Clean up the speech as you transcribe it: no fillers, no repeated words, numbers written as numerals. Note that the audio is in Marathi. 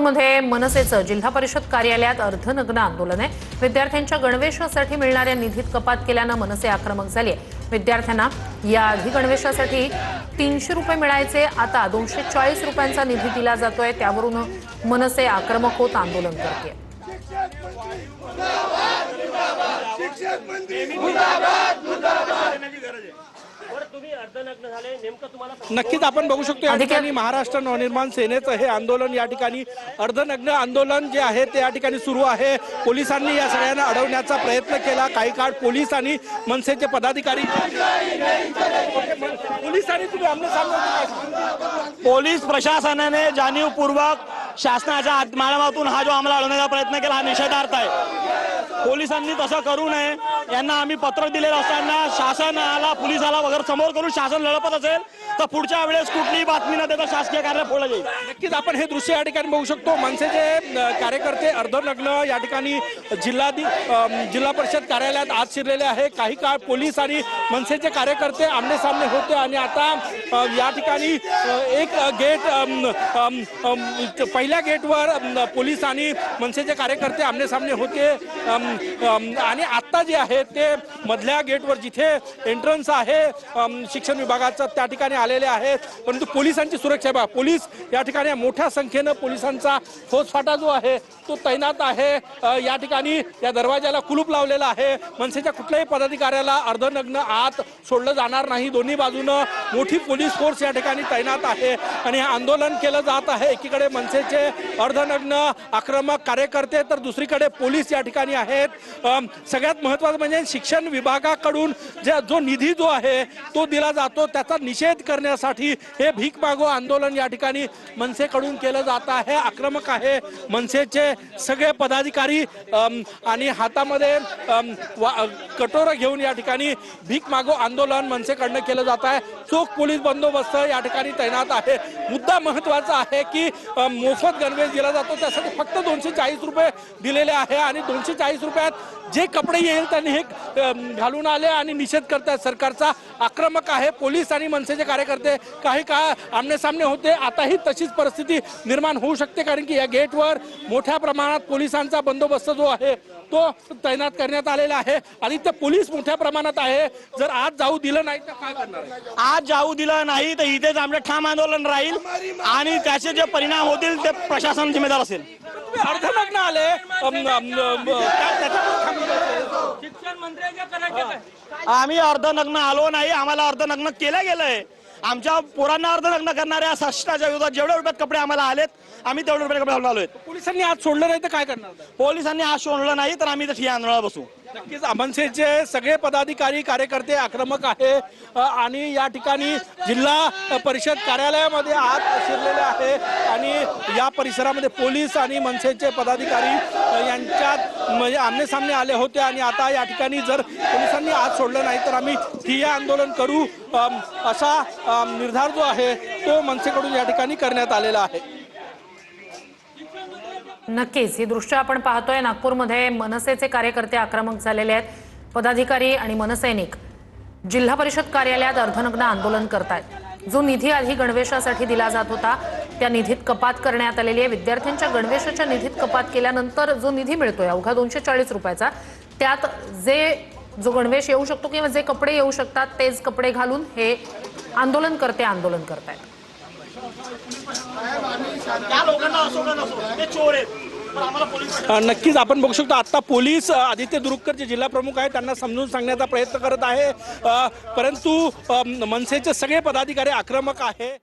मध्ये मनसेचं जिल्हा परिषद कार्यालयात अर्धनग्न आंदोलन आहे। विद्यार्थ्यांच्या गणवेशासाठी मिळणाऱ्या निधीत कपात केल्यानं मनसे आक्रमक झाली आहे। विद्यार्थ्यांना याआधी गणवेशासाठी 300 रुपये मिळायचे, आता 240 रुपयांचा निधी दिला जातोय। त्यावरून मनसे आक्रमक होत आंदोलन करते। नक्कीच आपण बघू शकतो या ठिकाणी महाराष्ट्र नवनिर्माण सेनेचं हे आंदोलन या ठिकाणी अर्धनग्न आंदोलन जे आहे ते या ठिकाणी सुरू आहे। पोलिसांनी या सगळ्यांना अडवण्याचा प्रयत्न केला। काही काळ पोलीस आणि मनसेचे पदाधिकारी पोलीस प्रशासनाने जाणीवपूर्वक शासनाच्या माध्यमातून हा जो आम्हाला अडवण्याचा प्रयत्न केला हा निषेधार्थ आहे। पोलिसांनी तसं करू नये, यांना आम्ही पत्र दिलेलं असताना शासनाला पोलिसाला वगैरे समोर करून शासन लढपत असेल तर पुढच्या वेळेस कुठलीही बातमी न देता शासकीय कार्य फोडलं जाईल। नक्कीच आपण हे दृश्य या ठिकाणी बघू शकतो। मनसेचे कार्यकर्ते अर्धनग्न या ठिकाणी जिल्हा परिषद कार्यालयात आत शिरलेले आहे। काही काळ पोलीस आणि मनसेचे कार्यकर्ते आमने सामने होते आणि आता या ठिकाणी एक गेट पहिल्या गेटवर पोलीस आणि मनसेचे कार्यकर्ते आमने सामने होते आणि आता जे आहे ते मधल्या गेटवर जिथे एंट्रन्स आहे शिक्षण विभागाचं त्या ठिकाणी आलेले आहेत। परंतु पोलिसांची सुरक्षा बघा, पोलीस या ठिकाणी मोठ्या संख्येनं पोलिसांचा फौजफाटा जो आहे तो तैनात आहे। या ठिकाणी या दरवाजाला कुलूप लावलेला आहे। मनसेच्या कुठल्याही पदाधिकाऱ्याला अर्धनग्न आत सोडलं जाणार नाही। दोन्ही बाजूनं मोठी पोलीस फोर्स या ठिकाणी तैनात आहे आणि हे आंदोलन केलं जात आहे। एकीकडे मनसेचे अर्धनग्न आक्रमक कार्यकर्ते तर दुसरीकडे पोलीस या ठिकाणी आहेत। सगळ्यात महत्त्वाचं म्हणजे शिक्षण विभागाकडून जो निधी जो आहे तो दिला जातो त्याचा निषेध करण्यासाठी हे भीक मागो आंदोलन या ठिकाणी मनसेकडून केलं जात आहे। आक्रमक आहे मनसेचे सगळे पदाधिकारी आणि हातामध्ये कटोरा घेऊन या ठिकाणी भीक मागो आंदोलन मनसेकडनं केलं जात आहे। चोख पोलीस बंदोबस्त या ठिकाणी तैनात आहे। मुद्दा महत्त्वाचा आहे की मोफत गणवेश दिला जातो त्यासाठी फक्त 240 रुपये दिलेले आहे आणि 240 रुपयात जे कपडे येईल त्यांनी हे घालून आले आणि निषेध करतात सरकारचा। आक्रमक आहे पोलीस आणि मनसेचे कार्यकर्ते काही काळ आमने सामने होते। आताही तशीच परिस्थिती निर्माण होऊ शकते कारण की या गेटवर मोठ्या प्रमाणात पोलिसांचा बंदोबस्त जो आहे तो तैनात करण्यात आलेला आहे आणि ते पोलीस मोठ्या प्रमाणात आहे। जर आज जाऊ दिलं नाही तर काय करणार आहे? आज जाऊ दिलं नाही तर इथेच आमचं ठाम आंदोलन राहील आणि त्याचे जे परिणाम होतील ते प्रशासन जिम्मेदार असेल। अर्धनग्न आले आम्ही अर्धनग्न आलो नाही, आम्हाला अर्धनग्न केलं गेलंय। आमच्या पोरांना अर्धनग्न करणाऱ्या शासनाच्या विरोधात जेवढे रुपयात कपडे आम्हाला आलेत आम्ही तेवढे रुपये कपडे घालून आलोय। पोलिसांनी आज सोडलं नाही तर काय करणार? पोलिसांनी आज सोडलं नाही तर आम्ही ठिय्या आंदोलनाला बसू। नक्कीच मनसेचे सगळे पदाधिकारी कार्यकर्ते आक्रमक आहे आणि या ठिकाणी जिल्हा परिषद कार्यालयामध्ये आत शिरलेले आहे आणि या परिसरामध्ये पोलीस आणि मनसेचे पदाधिकारी यांच्यात म्हणजे आमने सामने आले होते आणि आता या ठिकाणी जर पोलिसांनी आत सोडलं नाही तर आम्ही ठिय्या आंदोलन करू असा निर्धार जो आहे तो मनसेकडून या ठिकाणी करण्यात आलेला आहे। नक्कीच ही दृश्य आपण पाहतोय। नागपूरमध्ये मनसेचे कार्यकर्ते आक्रमक झालेले आहेत। पदाधिकारी आणि मनसैनिक जिल्हा परिषद कार्यालयात अर्धनग्न आंदोलन करतायत। जो निधी आधी गणवेशासाठी दिला जात होता त्या निधीत कपात करण्यात आलेली आहे। विद्यार्थ्यांच्या गणवेशाच्या निधीत कपात केल्यानंतर जो निधी मिळतोय अवघा 240 रुपयाचा, त्यात जो गणवेश येऊ शकतो किंवा जे कपडे येऊ शकतात तेच कपडे घालून हे आंदोलनकर्ते आंदोलन करतायत। नक्कीच आपण बघू शकतो आता पोलीस आदित्य दुरुककर जे जिल्हा प्रमुख आहेत त्यांना समजून सांगण्याचा प्रयत्न करत आहे, परंतु मनसेचे सगळे पदाधिकारी आक्रमक आहे।